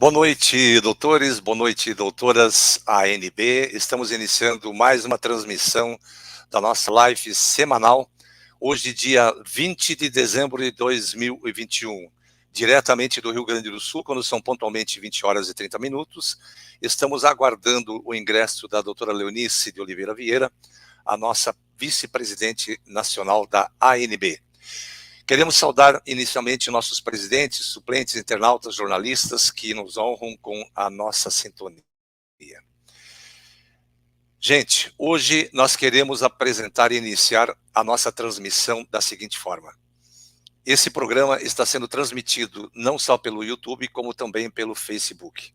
Boa noite, doutores, boa noite, doutoras ANB. Estamos iniciando mais uma transmissão da nossa live semanal, hoje, dia 20 de dezembro de 2021, diretamente do Rio Grande do Sul, quando são pontualmente 20 horas e 30 minutos. Estamos aguardando o ingresso da doutora Leonice de Oliveira Vieira, a nossa vice-presidente nacional da ANB. Queremos saudar inicialmente nossos presidentes, suplentes, internautas, jornalistas que nos honram com a nossa sintonia. Gente, hoje nós queremos apresentar e iniciar a nossa transmissão da seguinte forma. Esse programa está sendo transmitido não só pelo YouTube, como também pelo Facebook.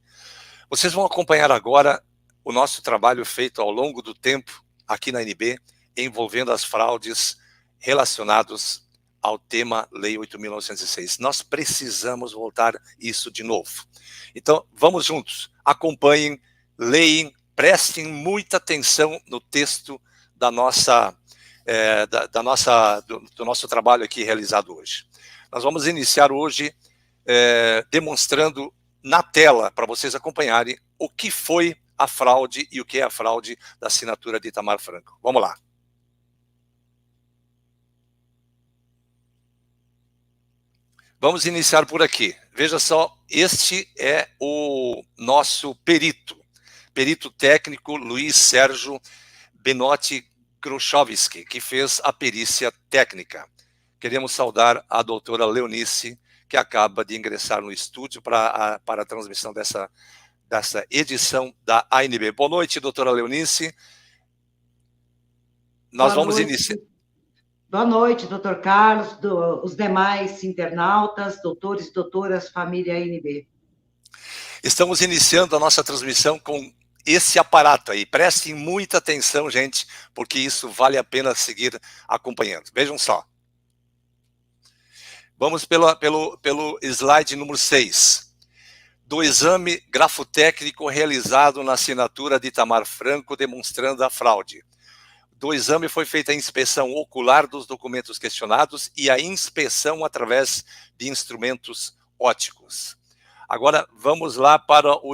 Vocês vão acompanhar agora o nosso trabalho feito ao longo do tempo aqui na ANB, envolvendo as fraudes relacionadas ao tema Lei 8.906. Nós precisamos voltar isso de novo. Então, vamos juntos, acompanhem, leem, prestem muita atenção no texto da nossa, do nosso trabalho aqui realizado hoje. Nós vamos iniciar hoje demonstrando na tela, para vocês acompanharem, o que foi a fraude e o que é a fraude da assinatura de Itamar Franco. Vamos lá. Vamos iniciar por aqui. Veja só, este é o nosso perito técnico Luiz Sérgio Benotti Gruchowski, que fez a perícia técnica. Queremos saudar a doutora Leonice, que acaba de ingressar no estúdio para a transmissão dessa edição da ANB. Boa noite, doutora Leonice. Nós vamos iniciar. Boa noite, doutor Carlos, os demais internautas, doutores e doutoras, família ANB. Estamos iniciando a nossa transmissão com esse aparato aí. Prestem muita atenção, gente, porque isso vale a pena seguir acompanhando. Vejam só. Vamos pelo slide número 6. Do exame grafotécnico realizado na assinatura de Itamar Franco, demonstrando a fraude. Do exame foi feita a inspeção ocular dos documentos questionados e a inspeção através de instrumentos ópticos. Agora, vamos lá para o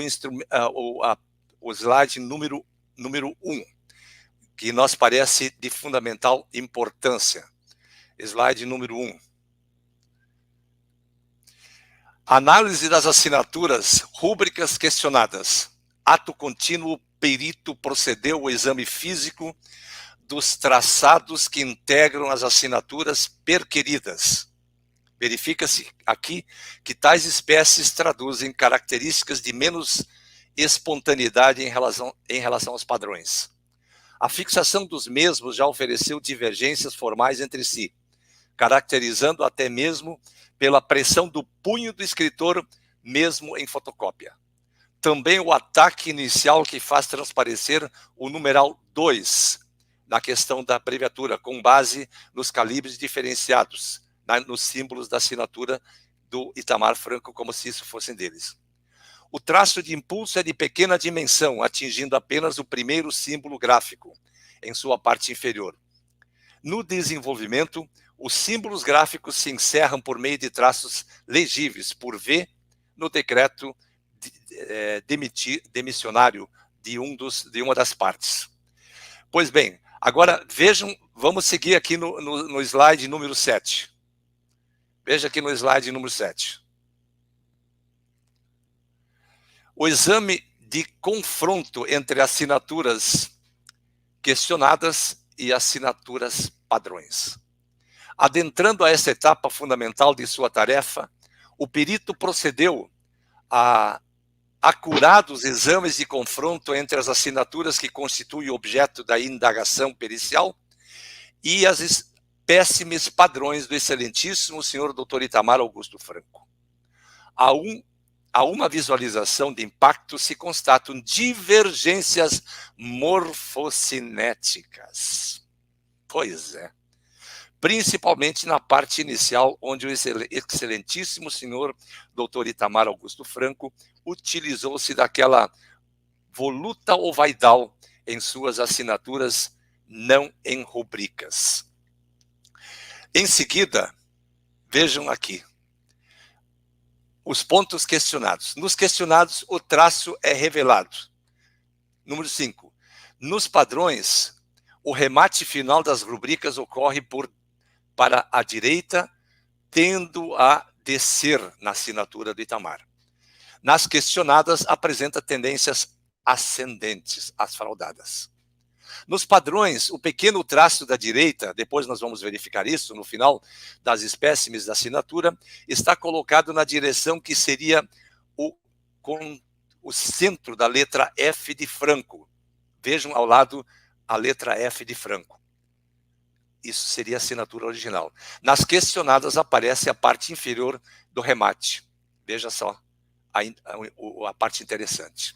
slide número 1, que nos parece de fundamental importância. Slide número 1. Análise das assinaturas, rúbricas questionadas. Ato contínuo, perito procedeu ao exame físico dos traçados que integram as assinaturas perquiridas. Verifica-se aqui que tais espécies traduzem características de menos espontaneidade em relação aos padrões. A fixação dos mesmos já ofereceu divergências formais entre si, caracterizando até mesmo pela pressão do punho do escritor, mesmo em fotocópia. Também o ataque inicial que faz transparecer o numeral 2 na questão da abreviatura, com base nos calibres diferenciados, nos símbolos da assinatura do Itamar Franco, como se isso fossem deles. O traço de impulso é de pequena dimensão, atingindo apenas o primeiro símbolo gráfico, em sua parte inferior. No desenvolvimento, os símbolos gráficos se encerram por meio de traços legíveis por V no decreto demissionário de uma das partes. Pois bem, agora vejam, vamos seguir aqui no slide número 7. Veja aqui no slide número 7. O exame de confronto entre assinaturas questionadas e assinaturas padrões. Adentrando a essa etapa fundamental de sua tarefa, o perito procedeu a acurados exames de confronto entre as assinaturas que constituem objeto da indagação pericial e as espécimes padrões do excelentíssimo senhor Dr. Itamar Augusto Franco. A uma visualização de impacto se constatam divergências morfocinéticas. Pois é. Principalmente na parte inicial, onde o excelentíssimo senhor Dr. Itamar Augusto Franco utilizou-se daquela voluta ovoidal em suas assinaturas não em rubricas. Em seguida, vejam aqui, os pontos questionados. Nos questionados, o traço é revelado. Número 5. Nos padrões, o remate final das rubricas ocorre para a direita, tendo a descer na assinatura do Itamar. Nas questionadas, apresenta tendências ascendentes, as fraudadas. Nos padrões, o pequeno traço da direita, depois nós vamos verificar isso no final das espécimes da assinatura, está colocado na direção que seria o centro da letra F de Franco. Vejam ao lado a letra F de Franco. Isso seria a assinatura original. Nas questionadas aparece a parte inferior do remate. Veja só a parte interessante.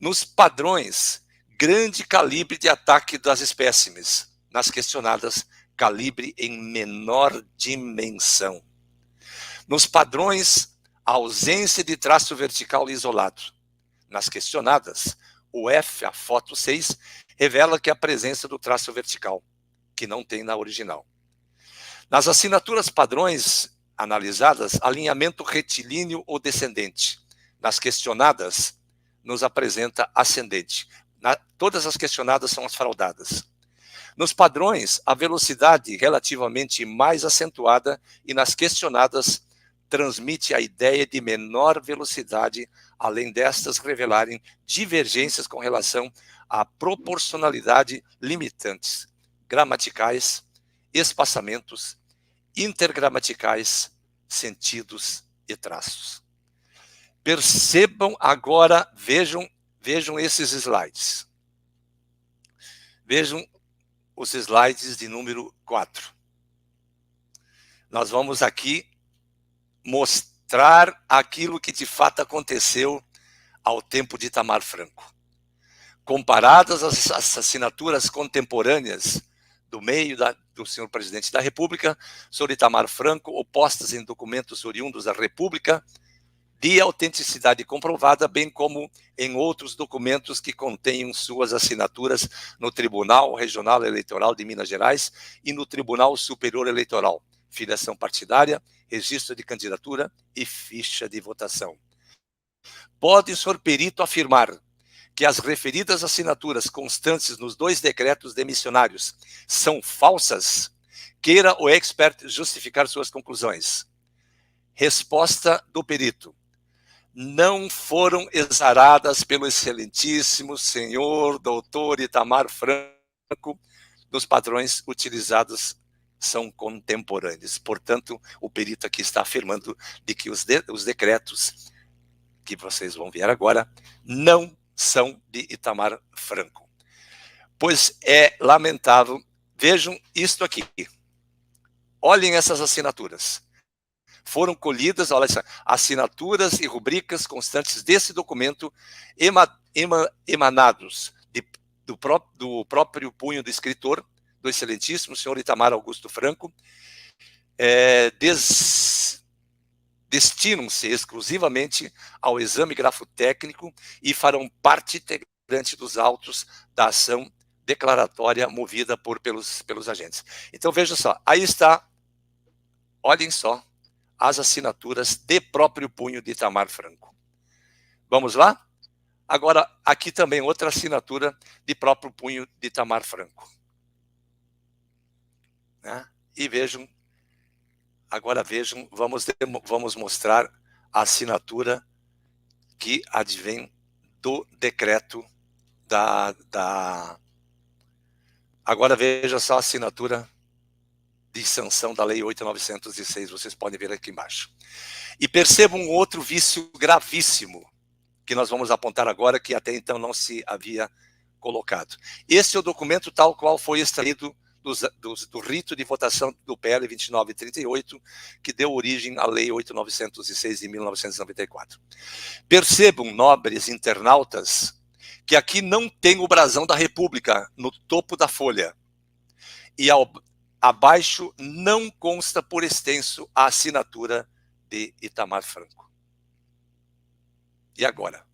Nos padrões, grande calibre de ataque das espécimes. Nas questionadas, calibre em menor dimensão. Nos padrões, ausência de traço vertical isolado. Nas questionadas, o F, a foto 6, revela que a presença do traço vertical, que não tem na original. Nas assinaturas padrões analisadas, alinhamento retilíneo ou descendente. Nas questionadas, nos apresenta ascendente. Todas as questionadas são as fraudadas. Nos padrões, a velocidade relativamente mais acentuada e nas questionadas transmite a ideia de menor velocidade, além destas revelarem divergências com relação à proporcionalidade limitantes, gramaticais, espaçamentos, intergramaticais, sentidos e traços. Percebam agora, vejam esses slides. Vejam os slides de número 4. Nós vamos aqui mostrar aquilo que de fato aconteceu ao tempo de Itamar Franco. Comparadas as assinaturas contemporâneas do meio do senhor presidente da República, senhor Itamar Franco, opostas em documentos oriundos da República, de autenticidade comprovada, bem como em outros documentos que contenham suas assinaturas no Tribunal Regional Eleitoral de Minas Gerais e no Tribunal Superior Eleitoral, filiação partidária, registro de candidatura e ficha de votação. Pode o senhor perito afirmar que as referidas assinaturas constantes nos 2 decretos demissionários são falsas? Queira o expert justificar suas conclusões. Resposta do perito. Não foram exaradas pelo excelentíssimo senhor doutor Itamar Franco, dos padrões utilizados são contemporâneos. Portanto, o perito aqui está afirmando de que os decretos que vocês vão ver agora não são de Itamar Franco. Pois é lamentável. Vejam isto aqui. Olhem essas assinaturas. Foram colhidas, olha só, assinaturas e rubricas constantes desse documento emanados do próprio punho do escritor, do excelentíssimo senhor Itamar Augusto Franco, destinam-se exclusivamente ao exame grafotécnico e farão parte integrante dos autos da ação declaratória movida pelos agentes. Então, veja só, aí está, olhem só, as assinaturas de próprio punho de Itamar Franco. Vamos lá? Agora, aqui também outra assinatura de próprio punho de Itamar Franco. Né? E vejam, agora vejam, vamos mostrar a assinatura que advém do decreto Agora veja só a assinatura de sanção da Lei 8.906, vocês podem ver aqui embaixo. E percebam um outro vício gravíssimo, que nós vamos apontar agora, que até então não se havia colocado. Esse é o documento tal qual foi extraído do rito de votação do PL 2938, que deu origem à Lei 8.906 de 1994. Percebam, nobres internautas, que aqui não tem o brasão da República no topo da folha. E abaixo não consta por extenso a assinatura de Itamar Franco. E agora,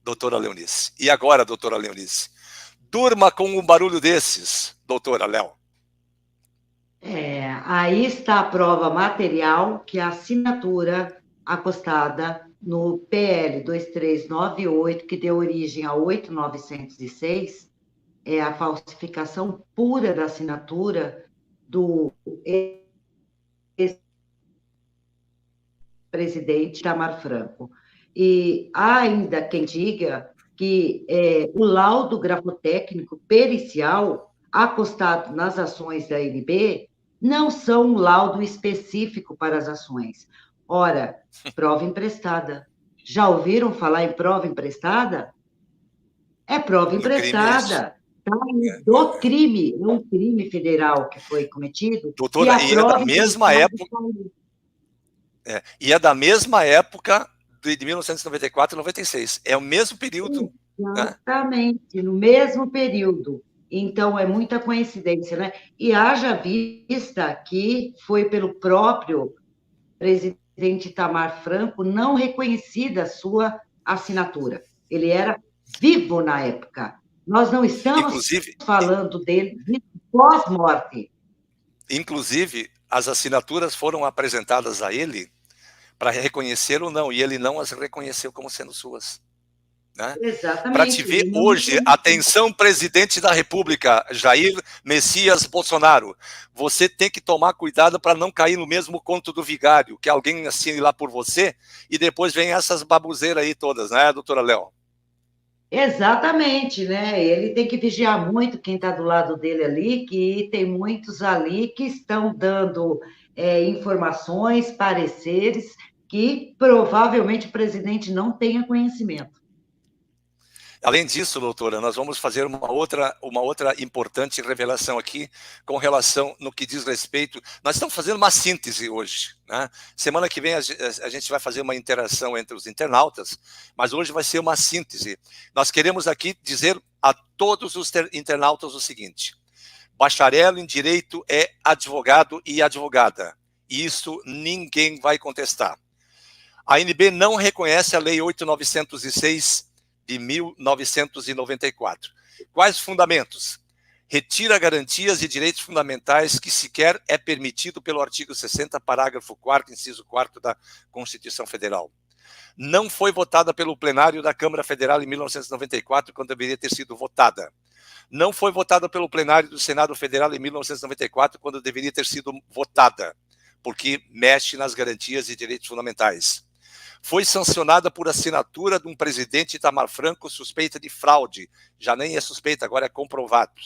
doutora Leonice? E agora, doutora Leonice? Durma com um barulho desses, doutora Léo. Aí está a prova material que a assinatura acostada no PL 2398, que deu origem a 8906, é a falsificação pura da assinatura do ex-presidente Itamar Franco. E há ainda quem diga que o laudo grafotécnico pericial acostado nas ações da ANB não são um laudo específico para as ações. Ora, prova emprestada. Já ouviram falar em prova emprestada? É prova E o crime é esse. emprestada. Tá? Do crime, é um crime federal que foi cometido, e Doutora, a prova emprestada e é da mesma época de 1994 e 96. É o mesmo período. exatamente, no mesmo período. Então, é muita coincidência, né? E haja vista que foi pelo próprio presidente Itamar Franco não reconhecida a sua assinatura. Ele era vivo na época. Nós não estamos Inclusive, falando dele pós-morte. inclusive, as assinaturas foram apresentadas a ele para reconhecer ou não, e ele não as reconheceu como sendo suas. Né? Para te Exatamente. ver hoje, atenção, presidente da República, Jair Messias Bolsonaro, você tem que tomar cuidado para não cair no mesmo conto do vigário, que alguém assine lá por você, e depois vem essas babuzeiras aí todas, né, doutora Léo? Exatamente, né? Ele tem que vigiar muito quem está do lado dele ali, que tem muitos ali que estão dando informações, pareceres, que provavelmente o presidente não tenha conhecimento. Além disso, doutora, nós vamos fazer uma outra importante revelação aqui com relação no que diz respeito. Nós estamos fazendo uma síntese hoje. Né? Semana que vem a gente vai fazer uma interação entre os internautas, mas hoje vai ser uma síntese. Nós queremos aqui dizer a todos os internautas o seguinte: bacharel em Direito é advogado e advogada. Isso ninguém vai contestar. A ANB não reconhece a Lei 8.906 de 1994. Quais fundamentos? Retira garantias e direitos fundamentais que sequer é permitido pelo artigo 60, parágrafo 4º, inciso 4º da Constituição Federal. Não foi votada pelo plenário da Câmara Federal em 1994, quando deveria ter sido votada. Não foi votada pelo plenário do Senado Federal em 1994, quando deveria ter sido votada, porque mexe nas garantias e direitos fundamentais. Foi sancionada por assinatura de um presidente Itamar Franco suspeita de fraude. Já nem é suspeita, agora é comprovado.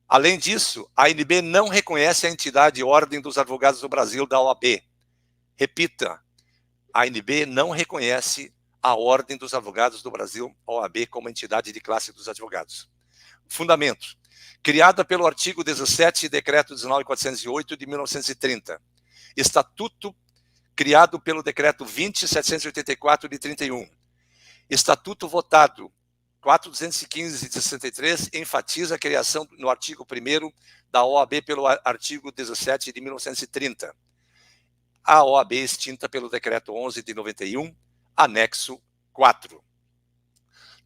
Além disso, a ANB não reconhece a entidade Ordem dos Advogados do Brasil, da OAB. Repita, a ANB não reconhece a Ordem dos Advogados do Brasil, OAB, como entidade de classe dos advogados. Fundamento. Criada pelo artigo 17, Decreto 19.408 de 1930. Estatuto criado pelo Decreto 20.784 de 31. Estatuto votado 4.215 de 63 enfatiza a criação no artigo 1º da OAB pelo artigo 17 de 1930. A OAB extinta pelo Decreto 11 de 91, anexo 4.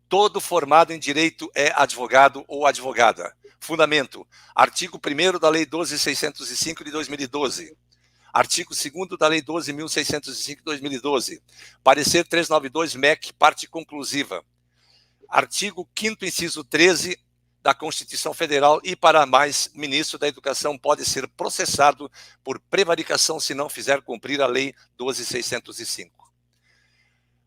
Todo formado em direito é advogado ou advogada. Fundamento. Artigo 1º da Lei 12.605 de 2012. Artigo 2º da Lei 12.605 de 2012. Parecer 392 MEC, parte conclusiva. Artigo 5º, inciso 13 da Constituição Federal e, para mais, o ministro da Educação pode ser processado por prevaricação se não fizer cumprir a Lei 12.605.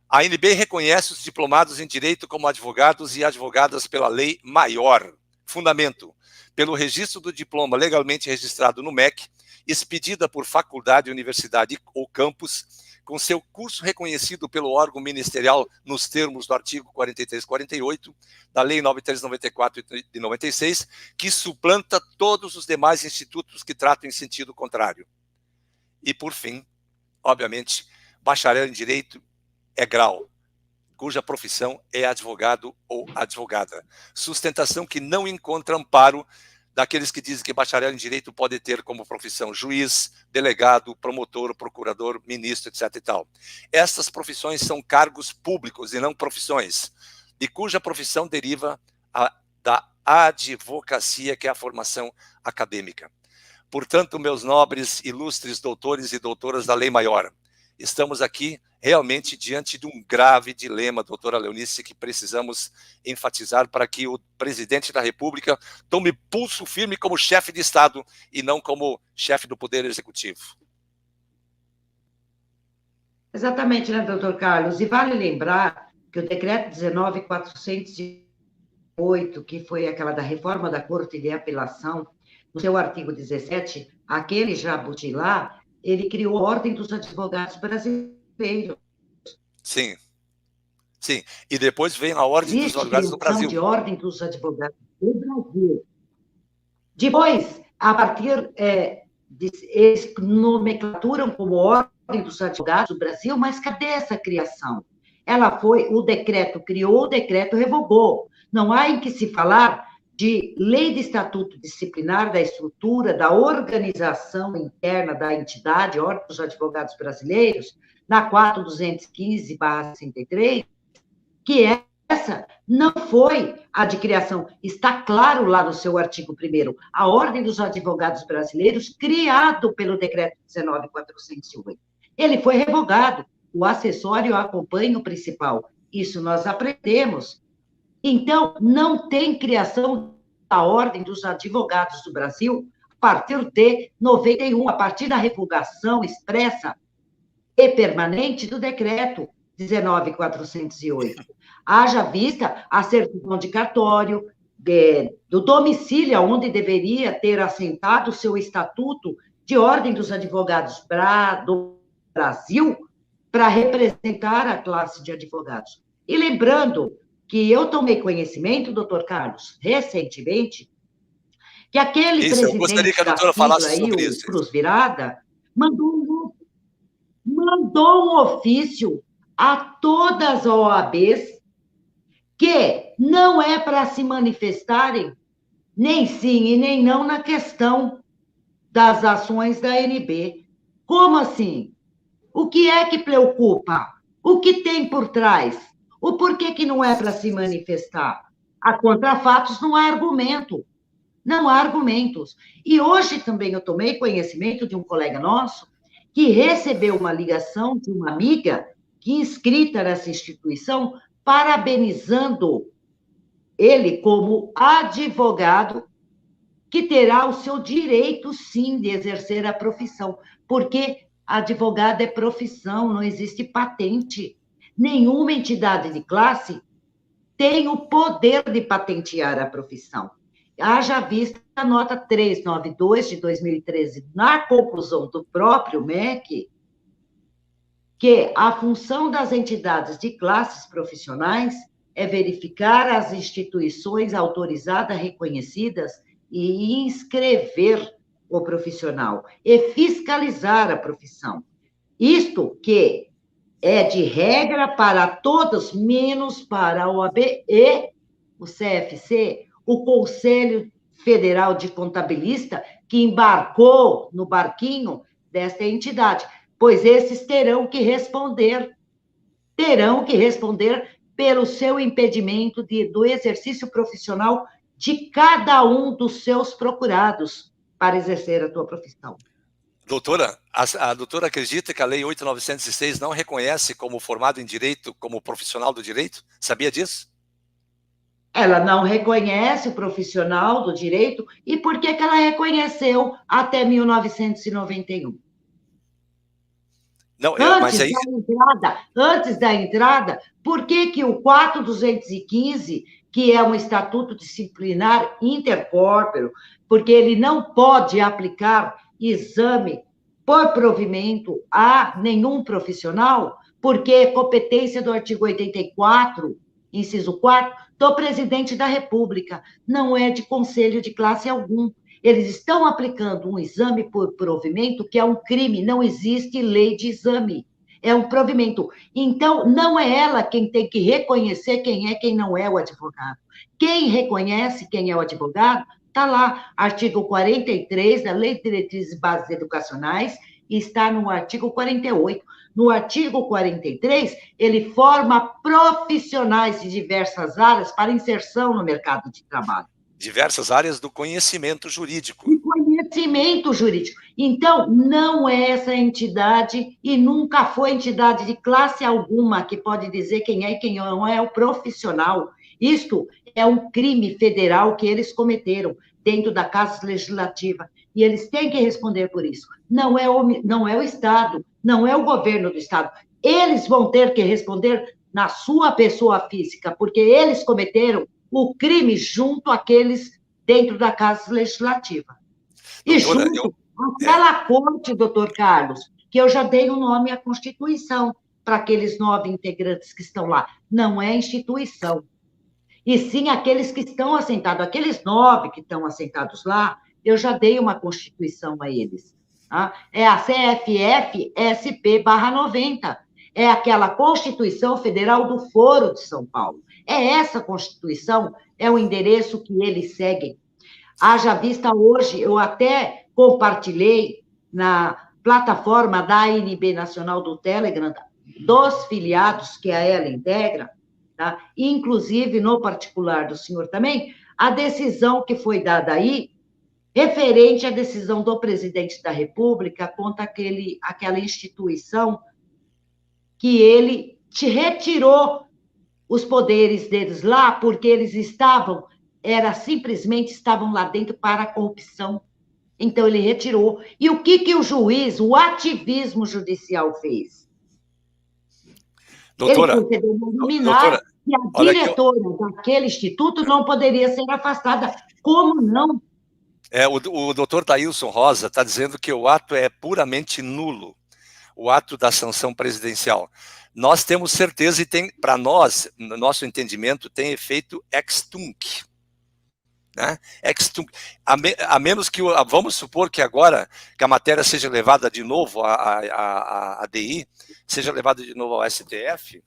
A ANB reconhece os diplomados em Direito como advogados e advogadas pela Lei Maior. Fundamento. Pelo registro do diploma legalmente registrado no MEC, expedida por faculdade, universidade ou campus, com seu curso reconhecido pelo órgão ministerial nos termos do artigo 4348 da Lei 9394 de 96, que suplanta todos os demais institutos que tratam em sentido contrário. E, por fim, obviamente, bacharel em Direito é grau, cuja profissão é advogado ou advogada. Sustentação que não encontra amparo daqueles que dizem que bacharel em Direito pode ter como profissão juiz, delegado, promotor, procurador, ministro, etc. e tal. Estas profissões são cargos públicos e não profissões, de cuja profissão deriva da advocacia, que é a formação acadêmica. Portanto, meus nobres, ilustres doutores e doutoras da Lei Maior, estamos aqui realmente diante de um grave dilema, doutora Leonice, que precisamos enfatizar para que o presidente da República tome pulso firme como chefe de Estado e não como chefe do Poder Executivo. Exatamente, né, doutor Carlos? E vale lembrar que o decreto 19.408, que foi aquela da reforma da Corte de Apelação, no seu artigo 17, aquele jabuti lá, ele criou a Ordem dos Advogados Brasileiros. Sim, sim. E depois vem a Ordem dos Existe Advogados do criação Brasil. de Ordem dos Advogados do Brasil. Depois, a partir eles nomenclaturam como Ordem dos Advogados do Brasil, mas cadê essa criação? Ela foi, o decreto criou, o decreto revogou. Não há em que se falar de lei de estatuto disciplinar, da estrutura, da organização interna da entidade, Ordem dos Advogados Brasileiros, na 4215/63, que essa não foi a de criação. Está claro lá no seu artigo 1º, a Ordem dos Advogados Brasileiros, criado pelo decreto 19.408. Ele foi revogado, o acessório acompanha o principal. Isso nós aprendemos. Então, não tem criação da Ordem dos Advogados do Brasil a partir de 91, a partir da revogação expressa e permanente do decreto 19.408. Haja vista a certidão de cartório, do domicílio onde deveria ter assentado o seu estatuto de Ordem dos Advogados do Brasil para representar a classe de advogados. E lembrando que eu tomei conhecimento, doutor Carlos, recentemente, que aquele Isso, eu gostaria que a presidente da doutora falasse sigla aí, sobre o isso. Cruz Virada, mandou um ofício a todas as OABs que não é para se manifestarem nem sim e nem não na questão das ações da ANB. Como assim? O que é que preocupa? O que tem por trás? O porquê que não é para se manifestar? Há contrafatos, não há argumento. Não há argumentos. E hoje também eu tomei conhecimento de um colega nosso que recebeu uma ligação de uma amiga que inscrita nessa instituição, parabenizando ele como advogado, que terá o seu direito, sim, de exercer a profissão, porque advogado é profissão, não existe patente. Nenhuma entidade de classe tem o poder de patentear a profissão. Haja vista a nota 392 de 2013, na conclusão do próprio MEC, que a função das entidades de classes profissionais é verificar as instituições autorizadas, reconhecidas e inscrever o profissional e fiscalizar a profissão. Isto que é de regra para todos, menos para a OAB e o CFC, o Conselho Federal de Contabilista, que embarcou no barquinho desta entidade, pois esses terão que responder pelo seu impedimento do exercício profissional de cada um dos seus procurados para exercer a tua profissão. Doutora, a doutora acredita que a Lei 8.906 não reconhece como formado em direito, como profissional do direito? Sabia disso? Ela não reconhece o profissional do direito, e por que ela reconheceu até 1991? Não, mas aí... Antes da entrada, por que o 4.215, que é um estatuto disciplinar intercorpóreo, porque ele não pode aplicar exame por provimento a nenhum profissional, porque é competência do artigo 84, inciso 4, do presidente da República, não é de conselho de classe algum. Eles estão aplicando um exame por provimento, que é um crime, não existe lei de exame, é um provimento. Então, não é ela quem tem que reconhecer quem é quem não é o advogado. Quem reconhece quem é o advogado, está lá, artigo 43 da Lei de Diretrizes e Bases Educacionais, e está no artigo 48. No artigo 43, ele forma profissionais de diversas áreas para inserção no mercado de trabalho. Diversas áreas do conhecimento jurídico. E conhecimento jurídico. Então, não é essa entidade e nunca foi entidade de classe alguma que pode dizer quem é e quem não é o profissional. Isto é um crime federal que eles cometeram dentro da Casa Legislativa e eles têm que responder por isso. Não é o Estado, não é o governo do Estado. Eles vão ter que responder na sua pessoa física, porque eles cometeram o crime junto àqueles dentro da Casa Legislativa. E Doutora, junto àquela corte, doutor Carlos, que eu já dei o nome à Constituição para aqueles 9 integrantes que estão lá. Não é instituição. E sim aqueles que estão assentados, aqueles 9 que estão assentados lá, eu já dei uma Constituição a eles. Tá? É a CFF-SP/90. É aquela Constituição Federal do Foro de São Paulo. É essa Constituição, é o endereço que eles seguem. Haja vista hoje, eu até compartilhei na plataforma da ANB Nacional do Telegram, dos filiados que a ela integra, tá? Inclusive, no particular do senhor também, a decisão que foi dada aí, referente à decisão do presidente da República contra aquela instituição que ele te retirou os poderes deles lá, porque eles simplesmente estavam lá dentro para a corrupção. Então, ele retirou. E o que o juiz, o ativismo judicial fez? doutora, Ele procedeu a eliminar doutora, e a diretora daquele instituto não poderia ser afastada. Como não? O doutor Dailson Rosa está dizendo que o ato é puramente nulo, o ato da sanção presidencial. Nós temos certeza e tem, para nós, no nosso entendimento, tem efeito ex tunc. Né? A menos que, vamos supor que agora, que a matéria seja levada de novo à DI, seja levada de novo ao STF,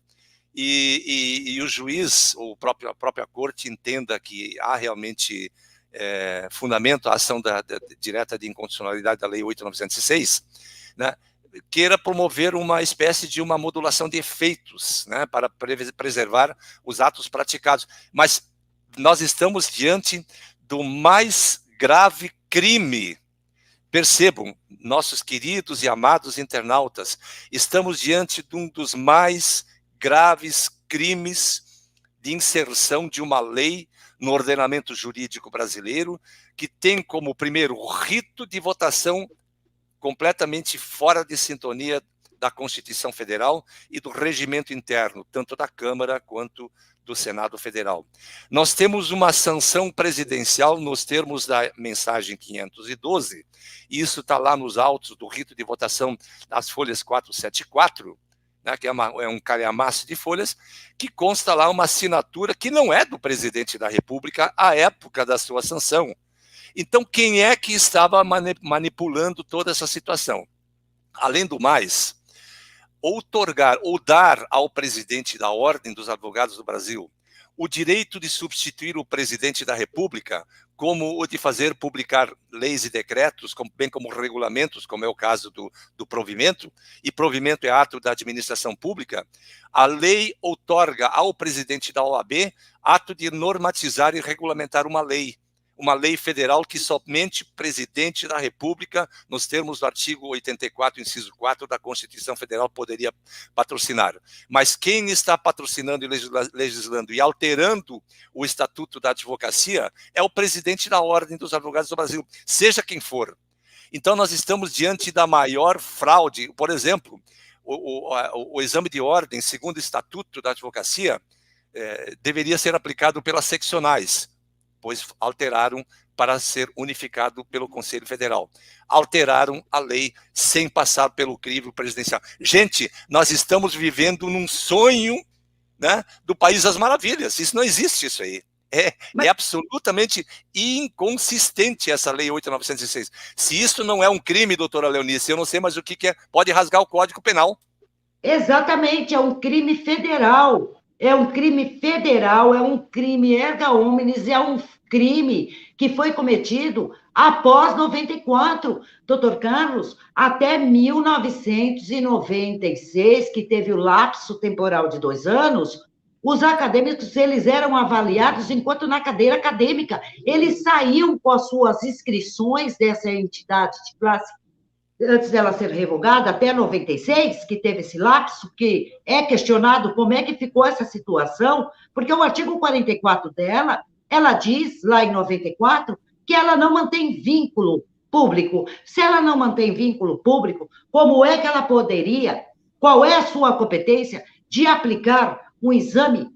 e o juiz, a própria corte entenda que há realmente fundamento à ação direta de inconstitucionalidade da Lei 8.906, né? Queira promover uma espécie de uma modulação de efeitos, né, para preservar os atos praticados. Mas nós estamos diante do mais grave crime. Percebam, nossos queridos e amados internautas, estamos diante de um dos mais graves crimes de inserção de uma lei no ordenamento jurídico brasileiro, que tem como primeiro rito de votação completamente fora de sintonia da Constituição Federal e do regimento interno, tanto da Câmara quanto do Senado Federal. Nós temos uma sanção presidencial nos termos da mensagem 512, e isso está lá nos autos do rito de votação das folhas 474, né, que é um calhamaço de folhas, que consta lá uma assinatura que não é do presidente da República à época da sua sanção. Então, quem é que estava manipulando toda essa situação? Além do mais, outorgar ou dar ao presidente da Ordem dos Advogados do Brasil o direito de substituir o presidente da República, como o de fazer publicar leis e decretos, bem como regulamentos, como é o caso do provimento, e provimento é ato da administração pública, a lei outorga ao presidente da OAB ato de normatizar e regulamentar uma lei federal que somente o presidente da República, nos termos do artigo 84, inciso 4 da Constituição Federal, poderia patrocinar. Mas quem está patrocinando e legislando e alterando o Estatuto da Advocacia é o presidente da Ordem dos Advogados do Brasil, seja quem for. Então, nós estamos diante da maior fraude. Por exemplo, o exame de ordem, segundo o Estatuto da Advocacia, deveria ser aplicado pelas seccionais, pois alteraram para ser unificado pelo Conselho Federal. Alteraram a lei sem passar pelo crivo presidencial. Gente, nós estamos vivendo num sonho, né, do País das Maravilhas. Isso não existe, isso aí. É absolutamente inconsistente essa lei 8.906. Se isso não é um crime, doutora Leonice, eu não sei mais o que é. Pode rasgar o Código Penal. Exatamente, é um crime federal. É um crime federal, é um crime erga omnes, é um crime que foi cometido após 94, doutor Carlos, até 1996, que teve o lapso temporal de 2 anos, Os acadêmicos, eles eram avaliados enquanto na cadeira acadêmica. Eles saíam com as suas inscrições dessa entidade de classe, antes dela ser revogada, até 96, que teve esse lapso, que é questionado como é que ficou essa situação, porque o artigo 44 dela, ela diz, lá em 94, que ela não mantém vínculo público. Se ela não mantém vínculo público, como é que ela poderia, qual é a sua competência de aplicar um exame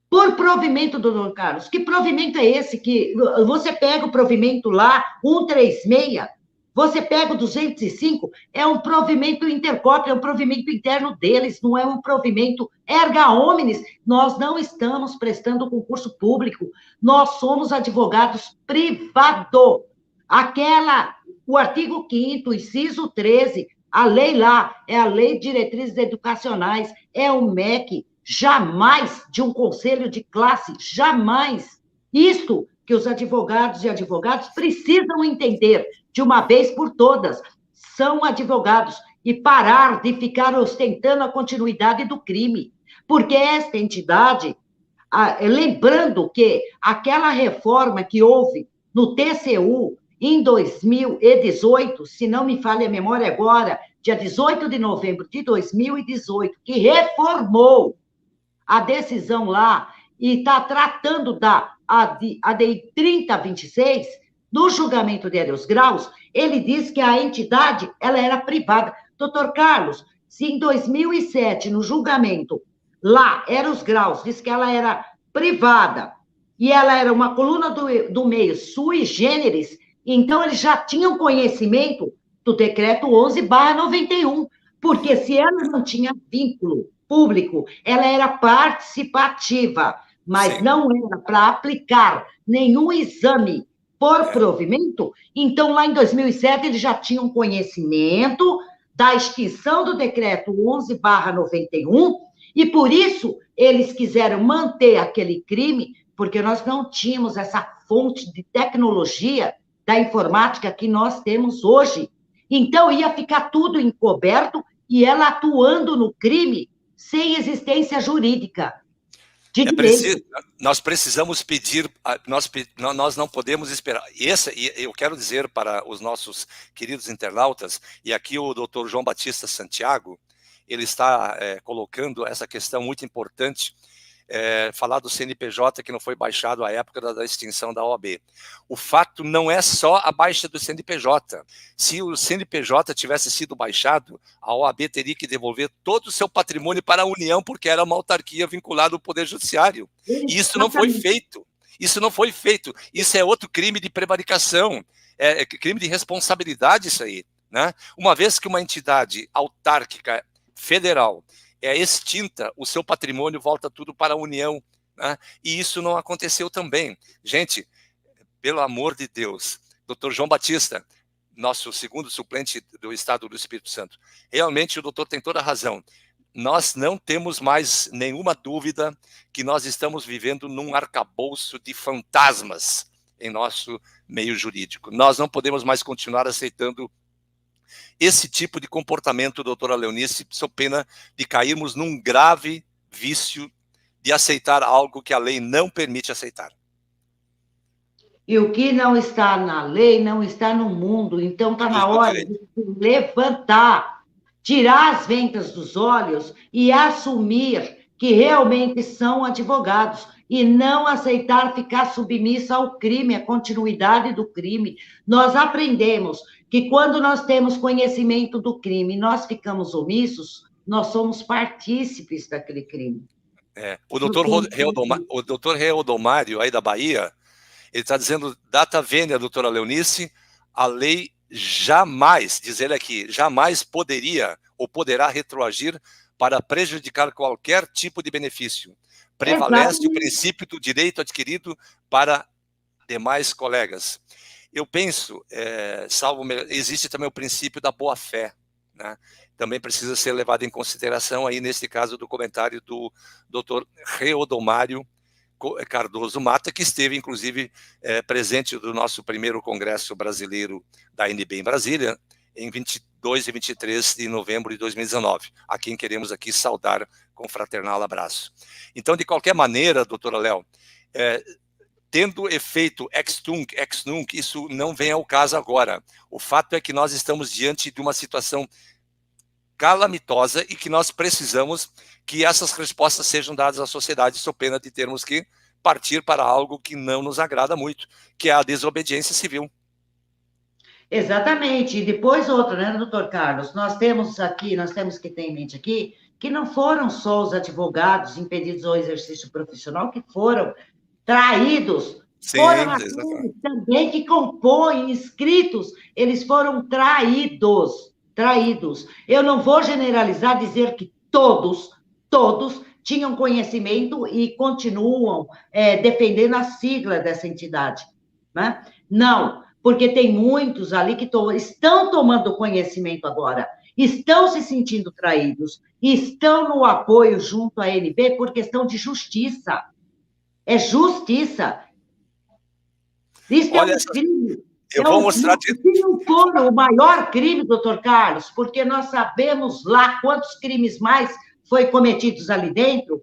por provimento, doutor Carlos? Que provimento é esse? Que você pega o provimento lá, 136, você pega o 205, é um provimento intercorte, é um provimento interno deles, não é um provimento erga omnes. Nós não estamos prestando concurso público, nós somos advogados privados. O artigo 5º, inciso 13, a lei lá, é a Lei de Diretrizes Educacionais, é o MEC, jamais de um conselho de classe, jamais. Isto que os advogados e advogadas precisam entender de uma vez por todas, são advogados, e parar de ficar ostentando a continuidade do crime, porque esta entidade, lembrando que aquela reforma que houve no TCU em 2018, se não me falha a memória agora, dia 18 de novembro de 2018, que reformou a decisão lá e está tratando da ADI 3026, no julgamento de Eros Graus, ele diz que a entidade ela era privada. Doutor Carlos, se em 2007, no julgamento, lá, Eros Graus diz que ela era privada e ela era uma coluna do meio sui generis, então eles já tinham conhecimento do decreto 11/91, porque se ela não tinha vínculo público, ela era participativa, mas Sim. não era para aplicar nenhum exame por provimento, então lá em 2007 eles já tinham conhecimento da extinção do decreto 11/91, e por isso eles quiseram manter aquele crime, porque nós não tínhamos essa fonte de tecnologia da informática que nós temos hoje. Então ia ficar tudo encoberto e ela atuando no crime sem existência jurídica. Nós precisamos pedir, nós não podemos esperar. Eu quero dizer para os nossos queridos internautas, e aqui o doutor João Batista Santiago, ele está colocando essa questão muito importante, falar do CNPJ que não foi baixado à época da extinção da OAB. O fato não é só a baixa do CNPJ. Se o CNPJ tivesse sido baixado, a OAB teria que devolver todo o seu patrimônio para a União, porque era uma autarquia vinculada ao Poder Judiciário. E isso não foi feito. Isso não foi feito. Isso é outro crime de prevaricação. É crime de responsabilidade isso aí, né? Uma vez que uma entidade autárquica federal é extinta, o seu patrimônio volta tudo para a União, né? E isso não aconteceu também. Gente, pelo amor de Deus, doutor João Batista, nosso segundo suplente do Estado do Espírito Santo, realmente o doutor tem toda a razão. Nós não temos mais nenhuma dúvida que nós estamos vivendo num arcabouço de fantasmas em nosso meio jurídico. Nós não podemos mais continuar aceitando esse tipo de comportamento, doutora Leonice, sob pena de cairmos num grave vício de aceitar algo que a lei não permite aceitar. E o que não está na lei não está no mundo, então está na hora de levantar, tirar as ventas dos olhos e assumir que realmente são advogados e não aceitar ficar submissa ao crime, à continuidade do crime. Nós aprendemos que quando nós temos conhecimento do crime e nós ficamos omissos, nós somos partícipes daquele crime. O doutor Reodomário, aí da Bahia, ele está dizendo, data vênia, doutora Leonice, a lei jamais, diz ele aqui, jamais poderia ou poderá retroagir para prejudicar qualquer tipo de benefício. Prevalece o princípio do direito adquirido para demais colegas. Eu penso, existe também o princípio da boa-fé, né? Também precisa ser levado em consideração aí, nesse caso, do comentário do doutor Reodomário Cardoso Mata, que esteve, inclusive, presente do nosso primeiro Congresso Brasileiro da ANB em Brasília, em 22 e 23 de novembro de 2019, a quem queremos aqui saudar com fraternal abraço. Então, de qualquer maneira, doutora Léo, tendo efeito ex-tunc, ex-nunc, isso não vem ao caso agora. O fato é que nós estamos diante de uma situação calamitosa e que nós precisamos que essas respostas sejam dadas à sociedade, sob pena de termos que partir para algo que não nos agrada muito, que é a desobediência civil. Exatamente. E depois outra, né, doutor Carlos? Nós temos que ter em mente aqui que não foram só os advogados impedidos ao exercício profissional que foram traídos, Sim, foram exatamente. aqueles também que compõem inscritos, eles foram traídos, traídos. Eu não vou generalizar, dizer que todos tinham conhecimento e continuam defendendo a sigla dessa entidade, né? Não, porque tem muitos ali que estão tomando conhecimento agora, estão se sentindo traídos, estão no apoio junto à ANB por questão de justiça. É justiça. Isso é Olha, um crime. eu vou mostrar... Se não for o maior crime, doutor Carlos, porque nós sabemos lá quantos crimes mais foi cometidos ali dentro,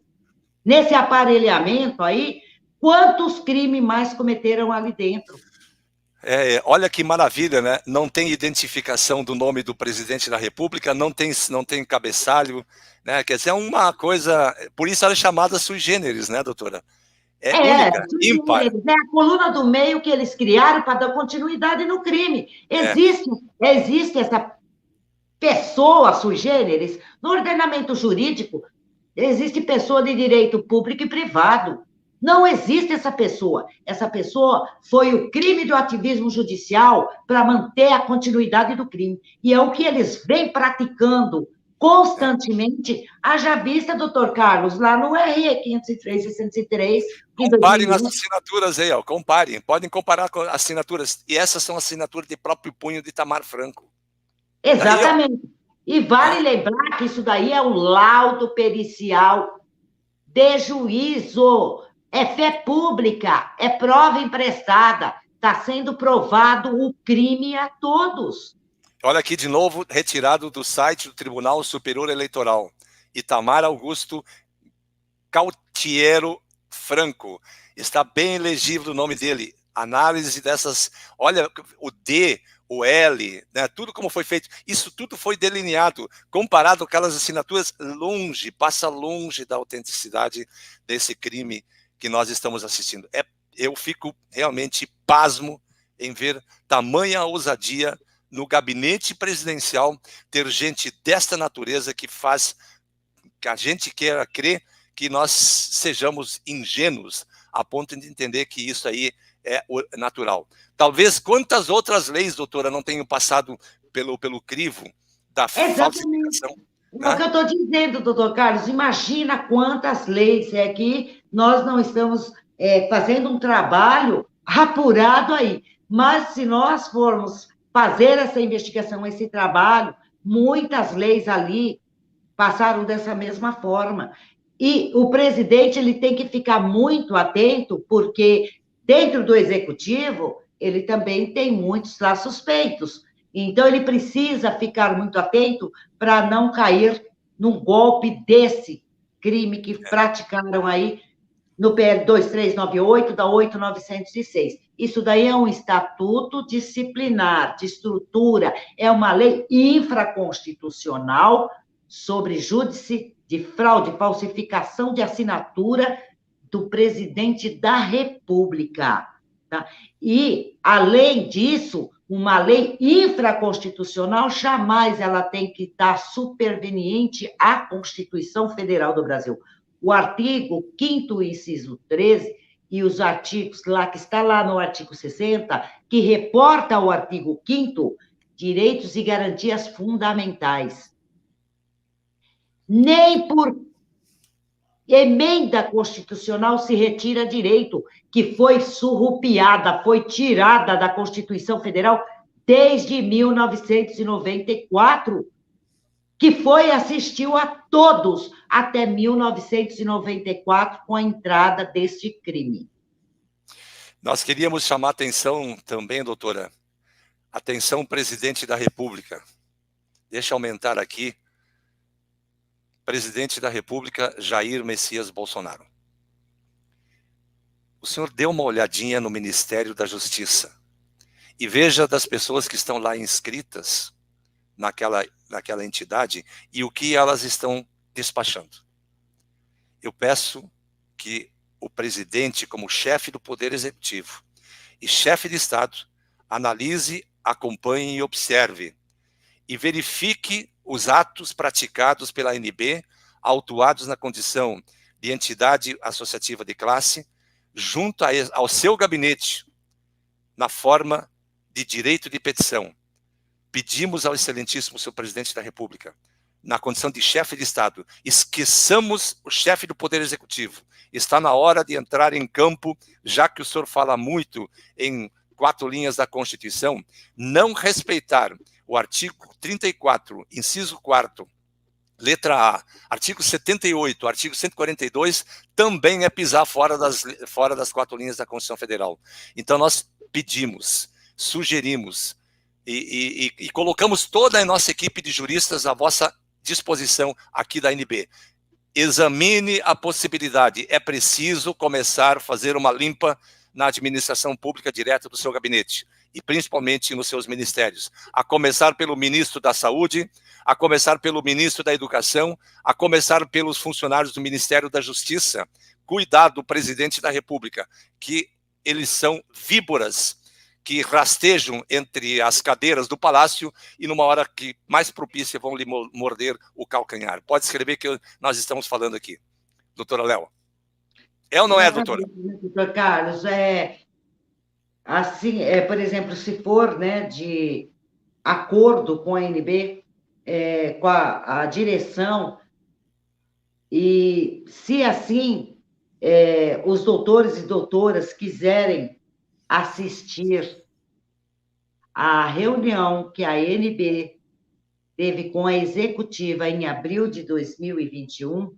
nesse aparelhamento aí, quantos crimes mais cometeram ali dentro. Olha que maravilha, né? Não tem identificação do nome do presidente da República, não tem cabeçalho, né? Quer dizer, é uma coisa... Por isso ela é chamada sui generis, né, doutora? É única, ímpar. É a coluna do meio que eles criaram para dar continuidade no crime. É. Existe essa pessoa sui generis. No ordenamento jurídico, existe pessoa de direito público e privado. Não existe essa pessoa. Essa pessoa foi o crime do ativismo judicial para manter a continuidade do crime. E é o que eles vêm praticando constantemente. Haja vista, doutor Carlos, lá no RE 503 e 603, em Comparem 2001. as assinaturas aí, ó, comparem. Podem comparar com assinaturas. E essas são assinaturas de próprio punho de Itamar Franco. Exatamente. E vale lembrar que isso daí é um laudo pericial de juízo. É fé pública, é prova emprestada. Está sendo provado o crime a todos. Olha aqui de novo, retirado do site do Tribunal Superior Eleitoral. Itamar Augusto Cautiero Franco. Está bem legível o nome dele. Análise dessas... Olha, o D, o L, né, tudo como foi feito. Isso tudo foi delineado, comparado com aquelas assinaturas, passa longe da autenticidade desse crime que nós estamos assistindo. Eu fico realmente pasmo em ver tamanha ousadia no gabinete presidencial ter gente desta natureza que faz que a gente queira crer que nós sejamos ingênuos a ponto de entender que isso aí é natural. Talvez quantas outras leis, doutora, não tenham passado pelo crivo da falsificação. É o que eu estou dizendo, doutor Carlos. Imagina quantas leis é que nós não estamos fazendo um trabalho apurado aí. Mas se nós formos fazer essa investigação, esse trabalho, muitas leis ali passaram dessa mesma forma. E o presidente ele tem que ficar muito atento, porque dentro do executivo ele também tem muitos lá suspeitos. Então, ele precisa ficar muito atento para não cair num golpe desse crime que praticaram aí no PL 2398 da 8906. Isso daí é um estatuto disciplinar, de estrutura, é uma lei infraconstitucional sobre júdice de fraude, falsificação de assinatura do presidente da República. Tá? E, além disso, uma lei infraconstitucional jamais ela tem que estar superveniente à Constituição Federal do Brasil. O artigo 5º, inciso 13, e os artigos lá, que está lá no artigo 60, que reporta ao artigo 5º, direitos e garantias fundamentais. Nem por emenda constitucional se retira direito, que foi surrupiada, foi tirada da Constituição Federal desde 1994, que assistiu a todos até 1994, com a entrada deste crime. Nós queríamos chamar a atenção também, doutora, Atenção, presidente da República. Deixa eu aumentar aqui. Presidente da República, Jair Messias Bolsonaro. O senhor dê uma olhadinha no Ministério da Justiça e veja das pessoas que estão lá inscritas naquela entidade e o que elas estão despachando. Eu peço que o presidente, como chefe do Poder Executivo e chefe de Estado, analise, acompanhe e observe e verifique os atos praticados pela ANB, autuados na condição de entidade associativa de classe, junto ao seu gabinete, na forma de direito de petição. Pedimos ao excelentíssimo senhor presidente da República, na condição de chefe de Estado, esqueçamos o chefe do Poder Executivo. Está na hora de entrar em campo, já que o senhor fala muito em 4 linhas da Constituição, não respeitar o artigo 34, inciso 4º, letra A, artigo 78, artigo 142, também é pisar fora das 4 linhas da Constituição Federal. Então nós pedimos, sugerimos e colocamos toda a nossa equipe de juristas à vossa disposição aqui da ANB. Examine a possibilidade, é preciso começar a fazer uma limpa na administração pública direta do seu gabinete, e principalmente nos seus ministérios, a começar pelo ministro da Saúde, a começar pelo ministro da Educação, a começar pelos funcionários do Ministério da Justiça. Cuidado, presidente da República, que eles são víboras que rastejam entre as cadeiras do palácio e numa hora que mais propícia vão lhe morder o calcanhar. Pode escrever que nós estamos falando aqui. Doutora Léo. É ou não é, doutora? Doutor Carlos, assim, por exemplo, se for, né, de acordo com a ANB, com a direção, e se assim os doutores e doutoras quiserem assistir à reunião que a ANB teve com a executiva em abril de 2021,